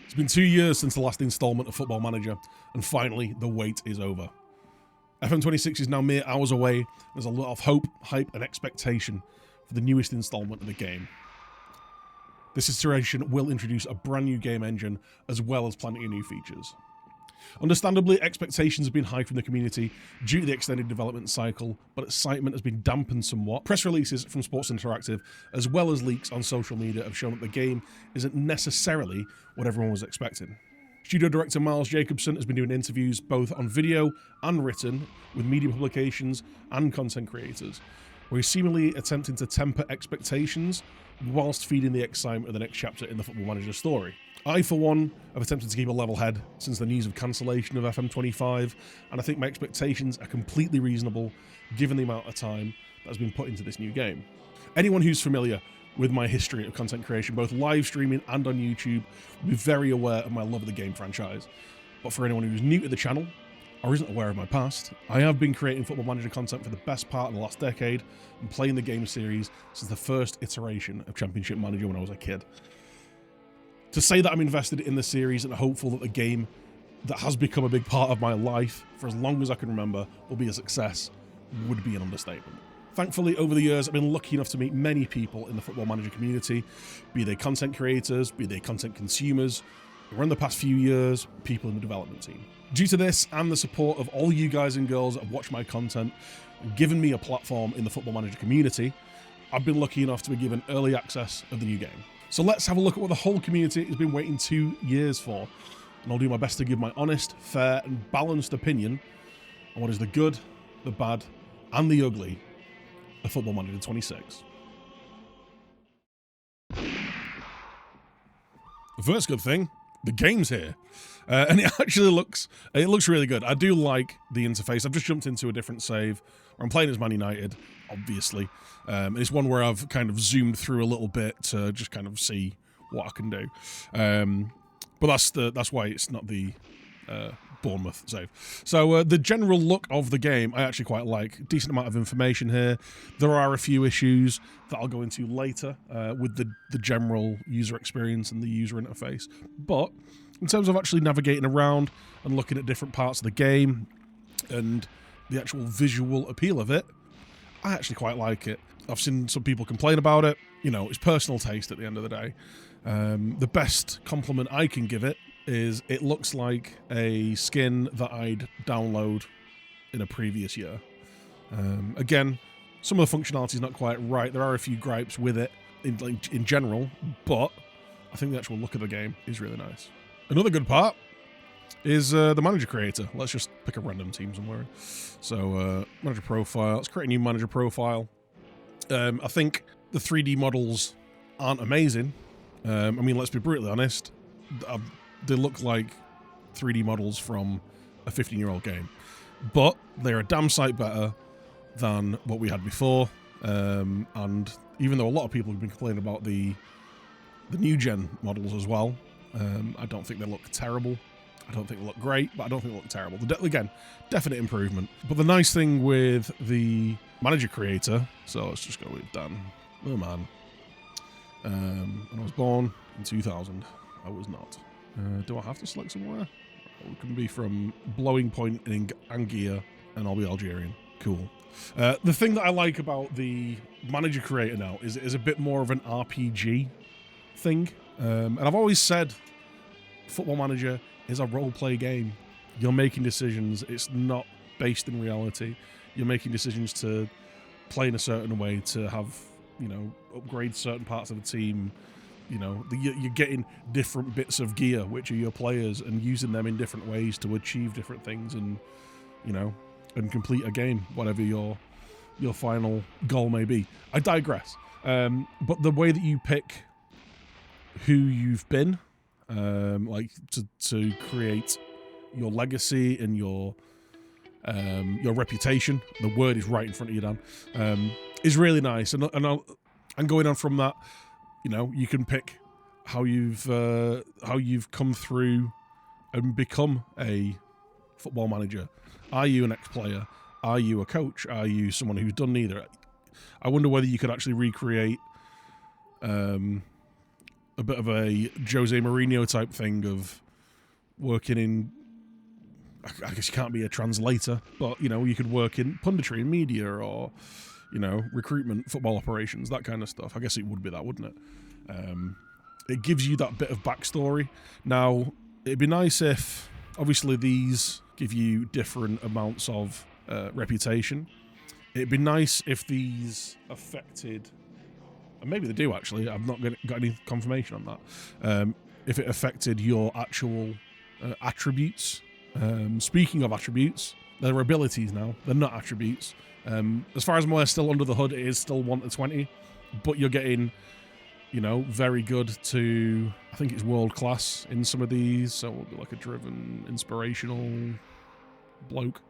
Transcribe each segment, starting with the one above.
It's been 2 years since the last installment of Football Manager, and finally, the wait is over. FM26 is now mere hours away. There's a lot of hope, hype, and expectation for the newest installment of the game. This iteration will introduce a brand new game engine, as well as plenty of new features. Understandably, expectations have been high from the community due to the extended development cycle, but excitement has been dampened somewhat. Press releases from Sports Interactive, as well as leaks on social media, have shown that the game isn't necessarily what everyone was expecting. Studio director Miles Jacobson has been doing interviews both on video and written with media publications and content creators, where he's seemingly attempting to temper expectations whilst feeding the excitement of the next chapter in the Football Manager story. I, for one, have attempted to keep a level head since the news of cancellation of FM25, and I think my expectations are completely reasonable given the amount of time that has been put into this new game. Anyone who's familiar with my history of content creation, both live streaming and on YouTube, will be very aware of my love of the game franchise. But for anyone who's new to the channel, or isn't aware of my past, I have been creating Football Manager content for the best part of the last decade and playing the game series since the first iteration of Championship Manager when I was a kid. To say that I'm invested in the series and hopeful that the game that has become a big part of my life for as long as I can remember will be a success would be an understatement. Thankfully, over the years, I've been lucky enough to meet many people in the Football Manager community, be they content creators, be they content consumers, or in the past few years, people in the development team. Due to this and the support of all you guys and girls that have watched my content and given me a platform in the Football Manager community, I've been lucky enough to be given early access of the new game. So let's have a look at what the whole community has been waiting 2 years for, and I'll do my best to give my honest, fair, and balanced opinion on what is the good, the bad, and the ugly of Football Manager 26. The first good thing, the game's here. And it actually looks really good. I do like the interface. I've just jumped into a different save where I'm playing as Man United, obviously. It's one where I've kind of zoomed through a little bit to just kind of see what I can do. But that's why it's not the Bournemouth save. So the general look of the game I actually quite like. Decent amount of information here. There are a few issues that I'll go into later with the general user experience and the user interface. But in terms of actually navigating around and looking at different parts of the game and the actual visual appeal of it, I actually quite like it. I've seen some people complain about it. You know, it's personal taste at the end of the day. The best compliment I can give it is it looks like a skin that I'd download in a previous year. Again, some of the functionality is not quite right. There are a few gripes with it in general, but I think the actual look of the game is really nice. Another good part is the manager creator. Let's just pick a random team somewhere. So, manager profile. Let's create a new manager profile. I think the 3D models aren't amazing. I mean, let's be brutally honest. They look like 3D models from a 15-year-old game. But they're a damn sight better than what we had before. And even though a lot of people have been complaining about the new-gen models as well, I don't think they look terrible. I don't think they look great, but I don't think they look terrible. Again, definite improvement. But the nice thing with the manager creator, so let's just go with Dan. Oh man. When I was born in 2000, I was not. Do I have to select somewhere? It can be from Blowing Point in Anguilla, and I'll be Algerian. Cool. The thing that I like about the manager creator now is it is a bit more of an RPG thing. And I've always said Football Manager is a role-play game. You're making decisions. It's not based in reality. You're making decisions to play in a certain way, to have, you know, upgrade certain parts of the team. You know, you're getting different bits of gear, which are your players, and using them in different ways to achieve different things and, you know, and complete a game, whatever your final goal may be. I digress. But the way that you pick who you've been, like to create your legacy and your reputation, the word is right in front of you, Dan, is really nice. And going on from that, you know, you can pick how you've come through and become a football manager. Are you an ex-player? Are you a coach? Are you someone who's done neither? I wonder whether you could actually recreate a bit of a Jose Mourinho type thing of working in, I guess you can't be a translator, but, you know, you could work in punditry and media or, you know, recruitment, football operations, that kind of stuff. I guess it would be that, wouldn't it? It gives you that bit of backstory. Now, it'd be nice if, obviously, these give you different amounts of reputation. It'd be nice if these affected, and maybe they do actually, I've not got any confirmation on that, if it affected your actual attributes. Speaking of attributes, they're abilities now, they're not attributes. As far as I'm aware, still under the hood, it is still 1 to 20, but you're getting, you know, very good to, I think it's world class in some of these, so it'll be like a driven, inspirational bloke.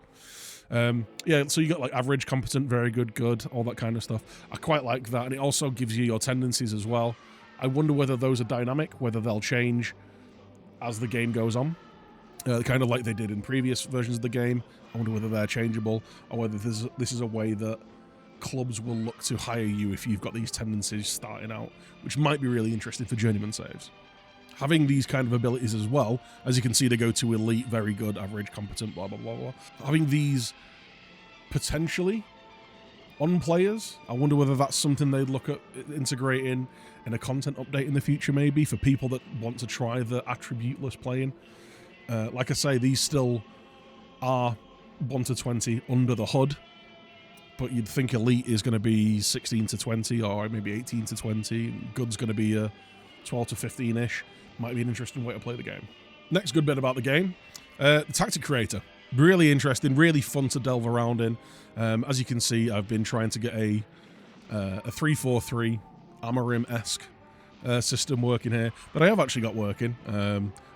Yeah, so you got like average, competent, very good, good, all that kind of stuff. I quite like that, and it also gives you your tendencies as well. I wonder whether those are dynamic, whether they'll change as the game goes on. Kind of like they did in previous versions of the game. I wonder whether they're changeable, or whether this is a way that clubs will look to hire you if you've got these tendencies starting out, which might be really interesting for journeyman saves. Having these kind of abilities as well, as you can see, they go to elite, very good, average, competent, blah, blah, blah, blah. Having these potentially on players, I wonder whether that's something they'd look at integrating in a content update in the future, maybe, for people that want to try the attribute-less playing. Like I say, these still are 1 to 20 under the hood, but you'd think elite is going to be 16 to 20 or maybe 18 to 20. Good's going to be a 12 to 15-ish. Might be an interesting way to play the game. Next good bit about the game, the tactic creator. Really interesting, really fun to delve around in. As you can see, I've been trying to get a 3-4-3 Amarim-esque system working here, but I have actually got working.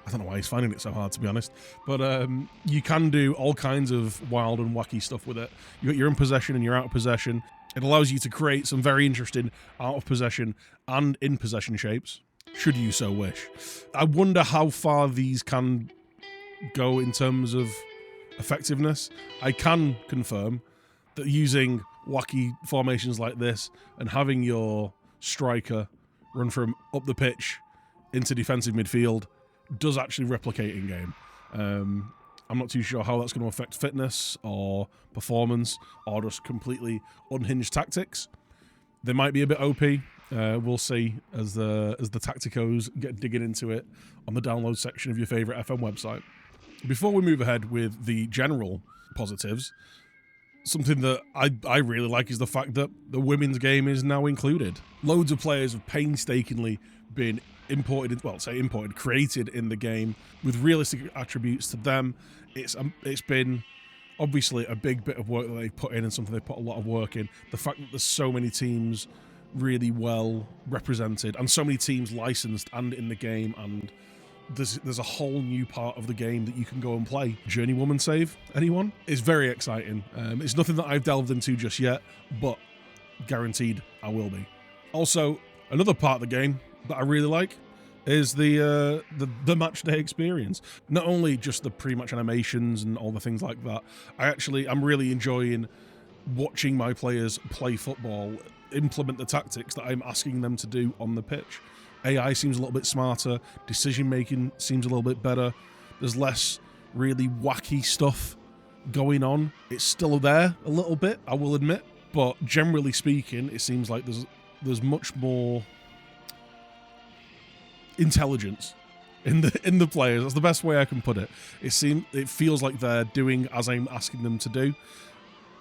I don't know why he's finding it so hard, to be honest. But you can do all kinds of wild and wacky stuff with it. You got your in possession and your out of possession. It allows you to create some very interesting out of possession and in possession shapes, should you so wish. I wonder how far these can go in terms of effectiveness. I can confirm that using wacky formations like this and having your striker run from up the pitch into defensive midfield does actually replicate in game. I'm not too sure how that's going to affect fitness or performance or just completely unhinged tactics. They might be a bit OP. We'll see as the tacticos get digging into it on the download section of your favourite FM website. Before we move ahead with the general positives, something that I really like is the fact that the women's game is now included. Loads of players have painstakingly been created in the game with realistic attributes to them. It's been obviously a big bit of work that they've put in and something they've put a lot of work in. The fact that there's so many teams really well represented and so many teams licensed and in the game, and there's a whole new part of the game that you can go and play. Journeywoman save, anyone? It's very exciting. It's nothing that I've delved into just yet, but guaranteed I will be. Also, another part of the game that I really like is the match day experience. Not only just the pre-match animations and all the things like that, I'm really enjoying watching my players play football, implement the tactics that I'm asking them to do on the pitch. AI seems a little bit smarter, decision making seems a little bit better, there's less really wacky stuff going on. It's still there a little bit, I will admit, but generally speaking, it seems like there's much more intelligence in the players. That's the best way I can put it. It feels like they're doing as I'm asking them to do.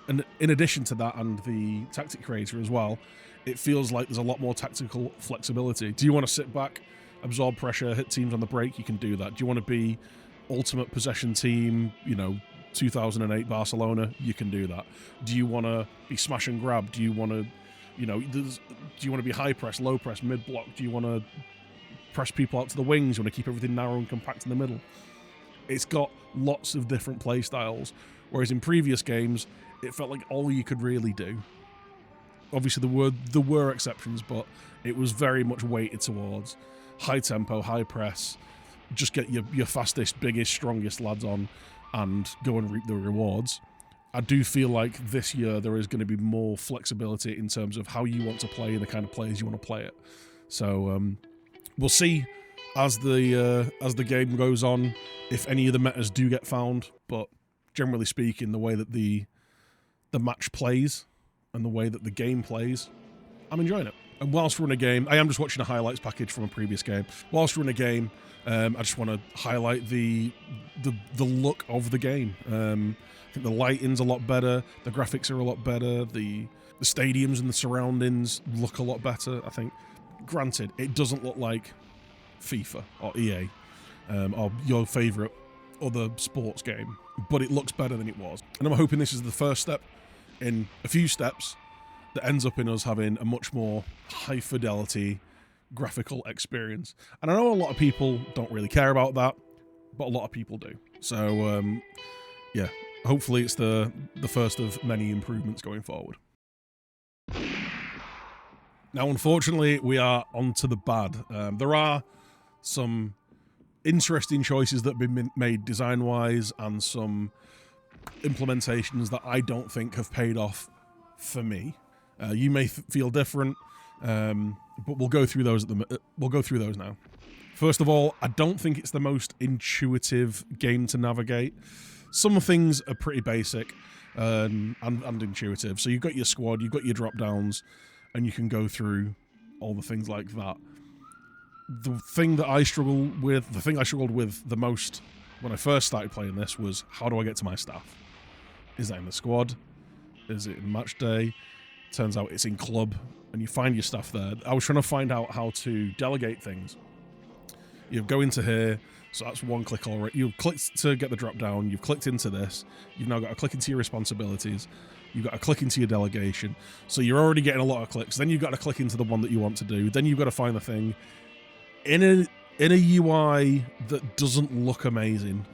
And in addition to that, and the tactic creator as well, it feels like there's a lot more tactical flexibility. Do you want to sit back, absorb pressure, hit teams on the break? You can do that. Do you want to be ultimate possession team, 2008 Barcelona? You can do that. Do you want to be smash and grab? Do you want to, do you want to be high press, low press, mid block? Do you want to press people out to the wings? You want to keep everything narrow and compact in the middle? It's got lots of different play styles, whereas in previous games, it felt like all you could really do. Obviously, there were exceptions, but it was very much weighted towards high tempo, high press, just get your fastest, biggest, strongest lads on and go and reap the rewards. I do feel like this year there is going to be more flexibility in terms of how you want to play and the kind of players you want to play it. So we'll see as the game goes on if any of the metas do get found. But generally speaking, the way that the match plays and the way that the game plays, I'm enjoying it. And whilst we're in a game, I am just watching a highlights package from a previous game. Whilst we're in a game, I just want to highlight the look of the game. I think the lighting's a lot better, the graphics are a lot better, the stadiums and the surroundings look a lot better, I think. Granted, it doesn't look like FIFA or EA or your favourite other sports game, but it looks better than it was. And I'm hoping this is the first step in a few steps that ends up in us having a much more high fidelity graphical experience. And I know a lot of people don't really care about that, but a lot of people do. So yeah, hopefully it's the first of many improvements going forward. Now, unfortunately, we are onto the bad. There are some interesting choices that have been made design-wise and some implementations that I don't think have paid off for me. You may feel different, but we'll go through those we'll go through those now. First of all, I don't think it's the most intuitive game to navigate. Some things are pretty basic and intuitive. So you've got your squad, you've got your drop downs, and you can go through all the things like that. The thing I struggled with the most when I first started playing this was, how do I get to my staff? Is that in the squad? Is it in match day? Turns out it's in club, and you find your stuff there. I was trying to find out how to delegate things. You go into here, so that's one click already. You've clicked to get the drop down, you've clicked into this, you've now got to click into your responsibilities, you've got to click into your delegation, so you're already getting a lot of clicks. Then you've got to click into the one that you want to do, then you've got to find the thing. In a UI that doesn't look amazing,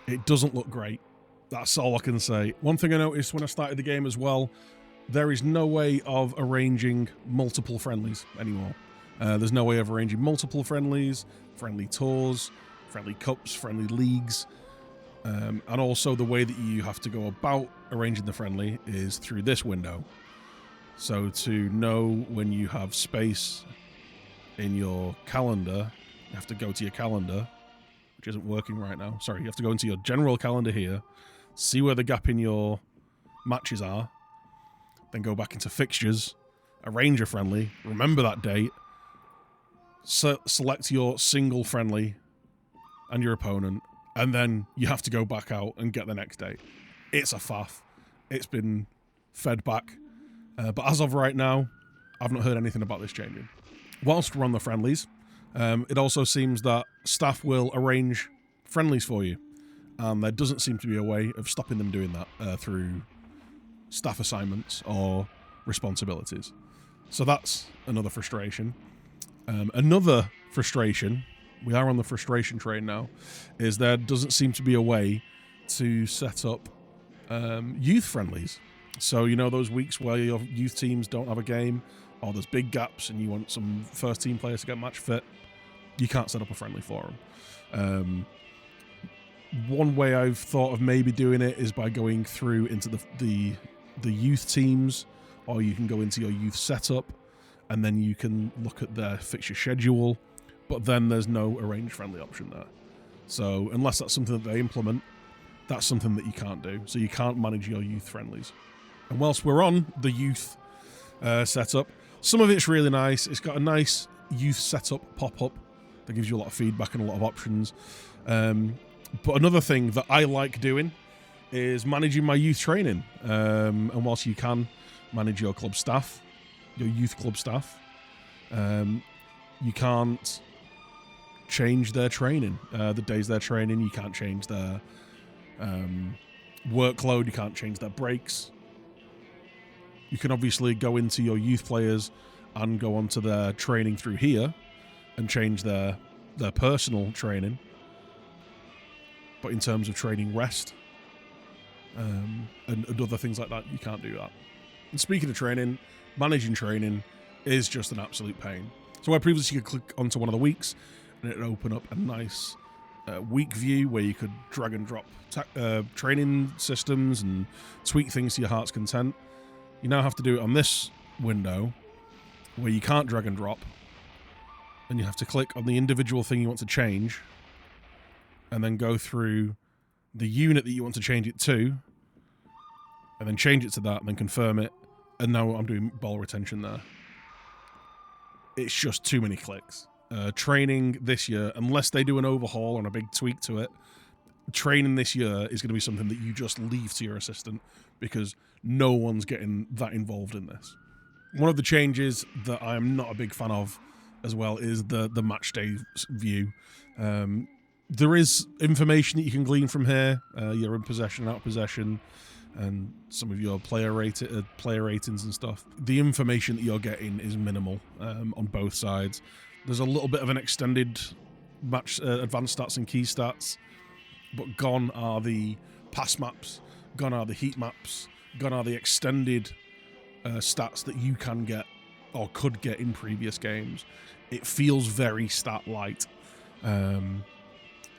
it doesn't look great. That's all I can say. One thing I noticed when I started the game as well, there is no way of arranging multiple friendlies anymore. There's no way of arranging multiple friendlies, friendly tours, friendly cups, friendly leagues. And also the way that you have to go about arranging the friendly is through this window. So to know when you have space in your calendar, you have to go to your calendar, which isn't working right now. Sorry, you have to go into your general calendar here, see where the gap in your matches are, then go back into fixtures, arrange a friendly, remember that date, select your single friendly and your opponent, and then you have to go back out and get the next date. It's a faff. It's been fed back. But as of right now, I've not heard anything about this changing. Whilst we're on the friendlies, it also seems that staff will arrange friendlies for you. And there doesn't seem to be a way of stopping them doing that through staff assignments or responsibilities. So that's another frustration. Another frustration, we are on the frustration train now, is there doesn't seem to be a way to set up youth friendlies. So, you know, those weeks where your youth teams don't have a game, or there's big gaps and you want some first team players to get match fit, you can't set up a friendly for them. One way I've thought of maybe doing it is by going through into the youth teams, or you can go into your youth setup and then you can look at their fixture schedule, but then there's no arranged friendly option there. So unless that's something that they implement, that's something that you can't do. So you can't manage your youth friendlies. And whilst we're on the youth setup, some of it's really nice. It's got a nice youth setup pop-up that gives you a lot of feedback and a lot of options. But another thing that I like doing is managing my youth training. And whilst you can manage your club staff, your youth club staff, you can't change their training. The days they're training, you can't change their workload, you can't change their breaks. You can obviously go into your youth players and go onto their training through here and change their personal training. But in terms of training rest and other things like that, you can't do that. And speaking of training, managing training is just an absolute pain. So where previously you could click onto one of the weeks and it would open up a nice weak view where you could drag and drop training systems and tweak things to your heart's content. You now have to do it on this window where you can't drag and drop, and you have to click on the individual thing you want to change and then go through the unit that you want to change it to and then change it to that and then confirm it. And now I'm doing ball retention there. It's just too many clicks. Training this year, unless they do an overhaul and a big tweak to it, training this year is going to be something that you just leave to your assistant because no one's getting that involved in this. One of the changes that I'm not a big fan of as well is the match day view. There is information that you can glean from here. You're in possession, out of possession, and some of your player ratings and stuff. The information that you're getting is minimal on both sides. There's a little bit of an extended match advanced stats and key stats, but gone are the pass maps, gone are the heat maps, gone are the extended stats that you can get or could get in previous games. It feels very stat light, and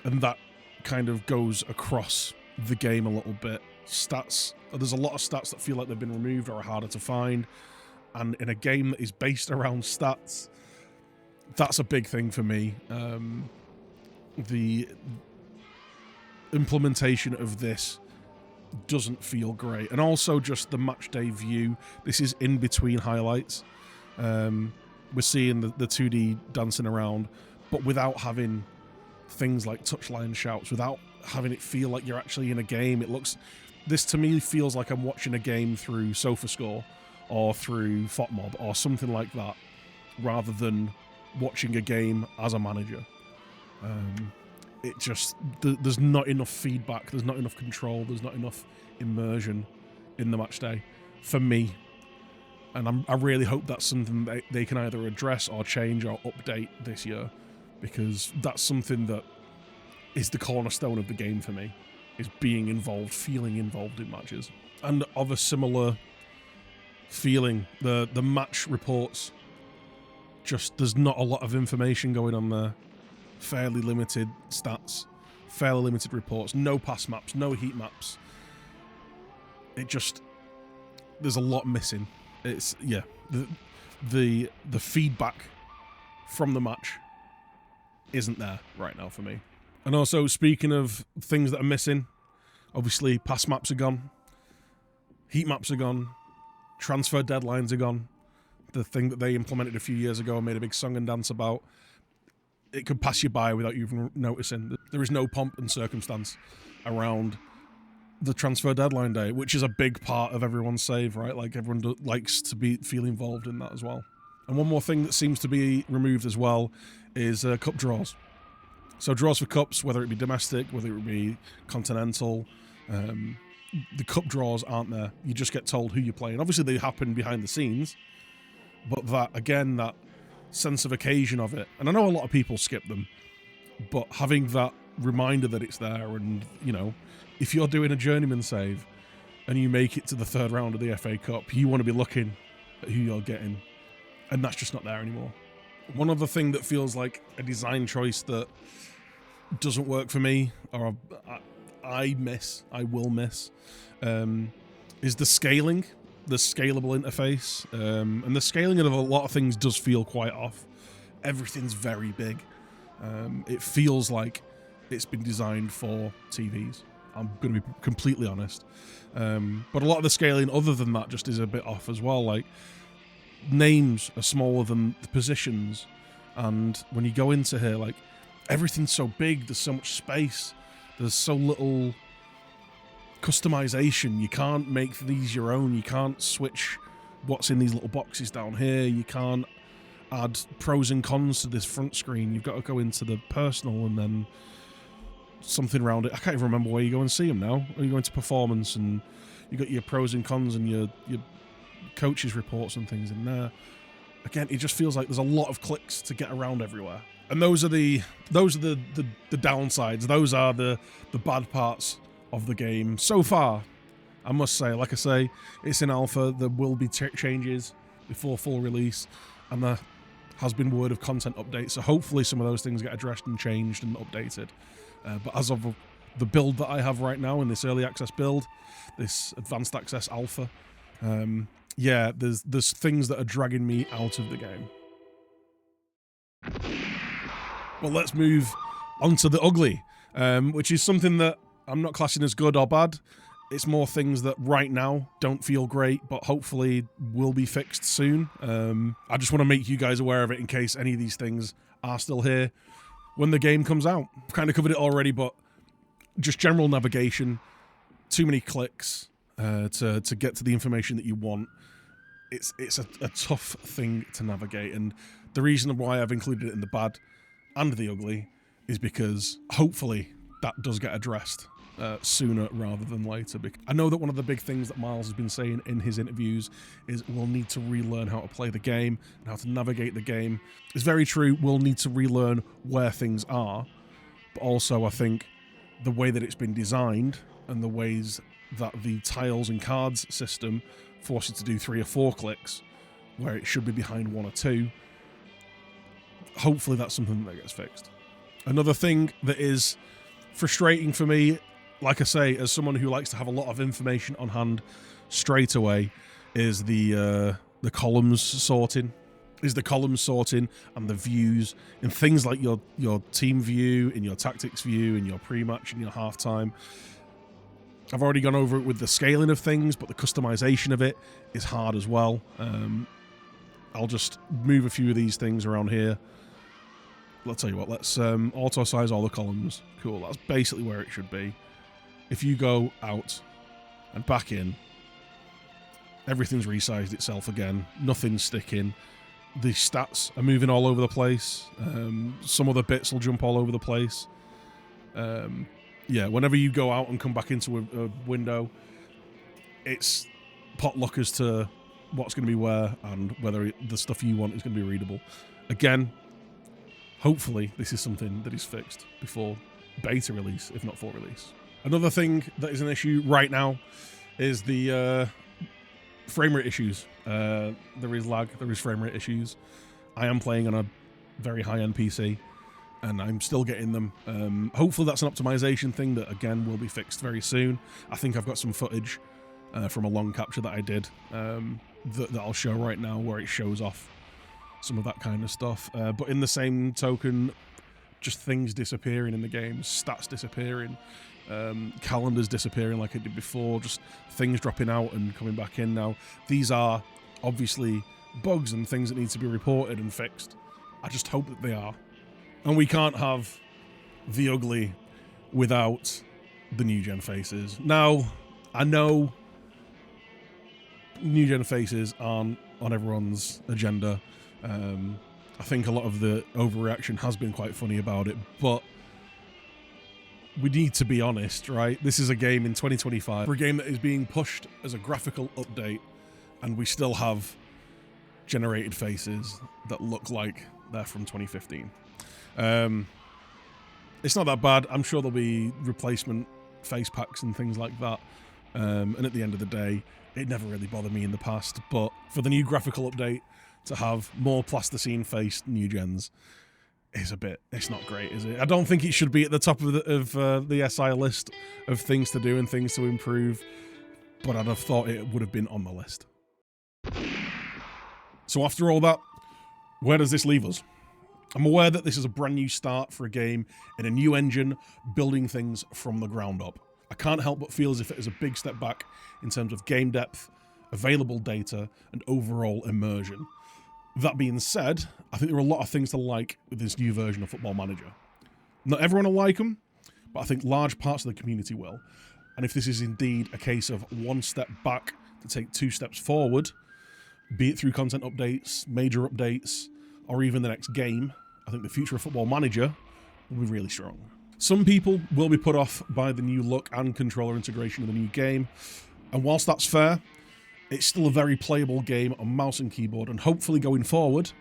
that kind of goes across the game a little bit. There's a lot of stats that feel like they've been removed or are harder to find, and in a game that is based around stats, that's a big thing for me. The implementation of this doesn't feel great, and also just the match day view. This is in between highlights. We're seeing the 2D dancing around, but without having things like touchline shouts, without having it feel like you're actually in a game. This to me feels like I'm watching a game through SofaScore or through FOTMob or something like that, rather than watching a game as a manager. There's not enough feedback, there's not enough control, there's not enough immersion in the match day for me. And I really hope that's something they can either address or change or update this year, because that's something that is the cornerstone of the game for me, is being involved, feeling involved in matches. And of a similar feeling, the match reports, just there's not a lot of information going on there. Fairly limited stats, fairly limited reports, no pass maps, no heat maps. There's a lot missing. The feedback from the match isn't there right now for me. And also, speaking of things that are missing, obviously pass maps are gone, heat maps are gone, transfer deadlines are gone. The thing that they implemented a few years ago and made a big song and dance about, it could pass you by without you even noticing. There is no pomp and circumstance around the transfer deadline day, which is a big part of everyone's save, right? Like, everyone likes to feel involved in that as well. And one more thing that seems to be removed as well is cup draws. So draws for cups, whether it be domestic, whether it be continental, the cup draws aren't there. You just get told who you're playing. Obviously, they happen behind the scenes, but that sense of occasion of it, and I know a lot of people skip them, but having that reminder that it's there, and if you're doing a journeyman save and you make it to the third round of the FA Cup, you want to be looking at who you're getting, and that's just not there anymore. One other thing that feels like a design choice that doesn't work for me, or I will miss, is the scaling. The scalable interface, and the scaling of a lot of things does feel quite off. Everything's very big. It feels like it's been designed for TVs. I'm going to be completely honest. But a lot of the scaling other than that just is a bit off as well. Like, names are smaller than the positions, and when you go into here, like, everything's so big, there's so much space, there's so little customization. You can't make these your own. You can't switch what's in these little boxes down here. You can't add pros and cons to this front screen. You've got to go into the personal and then something around it. I can't even remember where you go and see them now. You go into performance and you got your pros and cons and your coaches reports and things in there. Again, it just feels like there's a lot of clicks to get around everywhere. And those are the downsides. Those are the bad parts of the game so far. I must say, like I say, it's in alpha. There will be changes before full release, and there has been word of content updates, so hopefully some of those things get addressed and changed and updated. But as of the build that I have right now in this early access build, this advanced access alpha, yeah, there's things that are dragging me out of the game. Well, let's move on to the ugly, which is something that I'm not classing as good or bad. It's more things that right now don't feel great, but hopefully will be fixed soon. I just want to make you guys aware of it in case any of these things are still here when the game comes out. I've kind of covered it already, but just general navigation, too many clicks to get to the information that you want. It's a tough thing to navigate, and the reason why I've included it in the bad and the ugly is because hopefully that does get addressed sooner rather than later. I know that one of the big things that Miles has been saying in his interviews is we'll need to relearn how to play the game and how to navigate the game. It's very true, we'll need to relearn where things are, but also I think the way that it's been designed and the ways that the tiles and cards system force you to do 3 or 4 clicks where it should be behind 1 or 2, hopefully that's something that gets fixed. Another thing that is frustrating for me, like I say, as someone who likes to have a lot of information on hand straight away, is the columns sorting. And the views in things like your team view, in your tactics view, in your pre-match, in your halftime. I've already gone over it with the scaling of things, but the customization of it is hard as well. I'll just move a few of these things around here. Let's tell you what, let's auto size all the columns. Cool, that's basically where it should be. If you go out and back in, everything's resized itself again. Nothing's sticking. The stats are moving all over the place. Some other bits will jump all over the place. Yeah, whenever you go out and come back into a window, it's potluck as to what's going to be where and whether the stuff you want is going to be readable. Again, hopefully this is something that is fixed before beta release, if not full release. Another thing that is an issue right now is the frame rate issues. There is lag, there is frame rate issues. I am playing on a very high-end PC, and I'm still getting them. Hopefully that's an optimization thing that, again, will be fixed very soon. I think I've got some footage from a long capture that I did that I'll show right now, where it shows off some of that kind of stuff. But in the same token, just things disappearing in the game, stats disappearing, calendars disappearing like it did before, just things dropping out and coming back in now. These are obviously bugs and things that need to be reported and fixed. I just hope that they are. And we can't have the ugly without the new gen faces. Now, I know new gen faces aren't on everyone's agenda. I think a lot of the overreaction has been quite funny about it, but we need to be honest, right? This is a game in 2025, for a game that is being pushed as a graphical update, and we still have generated faces that look like they're from 2015. It's not that bad. I'm sure there'll be replacement face packs and things like that. And at the end of the day, it never really bothered me in the past, but for the new graphical update to have more plasticine-faced new gens is it's not great, is it? I don't think it should be at the top of the SI list of things to do and things to improve, but I'd have thought it would have been on the list. So after all that, where does this leave us? I'm aware that this is a brand new start for a game in a new engine, building things from the ground up. I can't help but feel as if it is a big step back in terms of game depth, available data, and overall immersion. That being said, I think there are a lot of things to like with this new version of Football Manager. Not everyone will like them, but I think large parts of the community will. And if this is indeed a case of one step back to take 2 steps forward, be it through content updates, major updates, or even the next game, I think the future of Football Manager will be really strong. Some people will be put off by the new look and controller integration of the new game, and whilst that's fair, it's still a very playable game on mouse and keyboard, and hopefully going forward,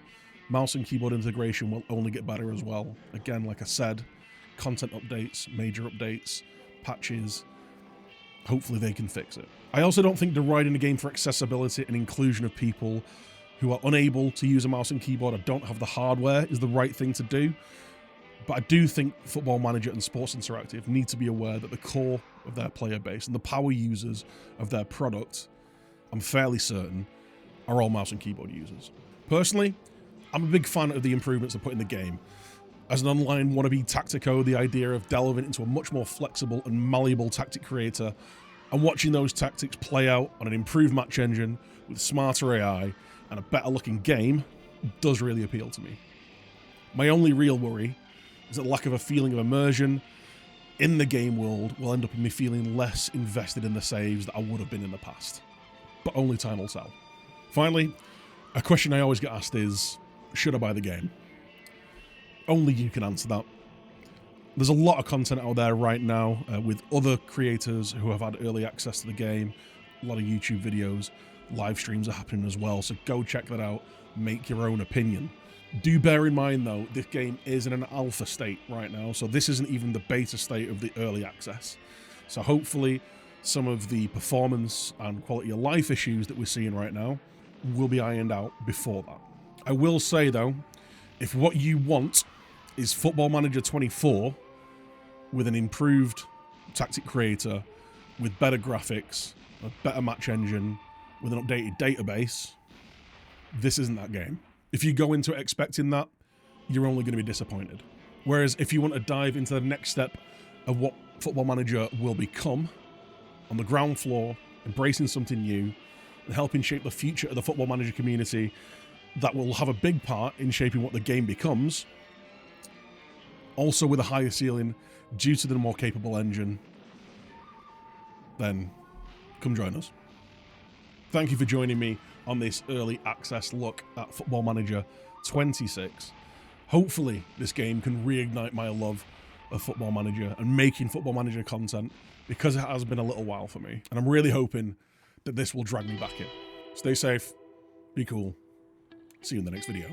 mouse and keyboard integration will only get better as well. Again, like I said, content updates, major updates, patches, hopefully they can fix it. I also don't think deriding the game for accessibility and inclusion of people who are unable to use a mouse and keyboard or don't have the hardware is the right thing to do. But I do think Football Manager and Sports Interactive need to be aware that the core of their player base and the power users of their product, I'm fairly certain, are all mouse and keyboard users. Personally, I'm a big fan of the improvements they put in the game. As an online wannabe tactico, the idea of delving into a much more flexible and malleable tactic creator and watching those tactics play out on an improved match engine with smarter AI and a better looking game does really appeal to me. My only real worry is that the lack of a feeling of immersion in the game world will end up in me feeling less invested in the saves that I would have been in the past. But only time will tell. Finally, a question I always get asked is, should I buy the game? Only you can answer that. There's a lot of content out there right now with other creators who have had early access to the game. A lot of YouTube videos, live streams are happening as well, so go check that out, make your own opinion. Do bear in mind though, this game is in an alpha state right now, so this isn't even the beta state of the early access. So hopefully some of the performance and quality of life issues that we're seeing right now will be ironed out before that. I will say though, if what you want is Football Manager 24 with an improved tactic creator, with better graphics, a better match engine, with an updated database, this isn't that game. If you go into it expecting that, you're only going to be disappointed. Whereas if you want to dive into the next step of what Football Manager will become, on the ground floor, embracing something new, and helping shape the future of the Football Manager community that will have a big part in shaping what the game becomes, also with a higher ceiling due to the more capable engine, then come join us. Thank you for joining me on this early access look at Football Manager 26. Hopefully this game can reignite my love of Football Manager and making Football Manager content, because it has been a little while for me. And I'm really hoping that this will drag me back in. Stay safe, be cool, see you in the next video.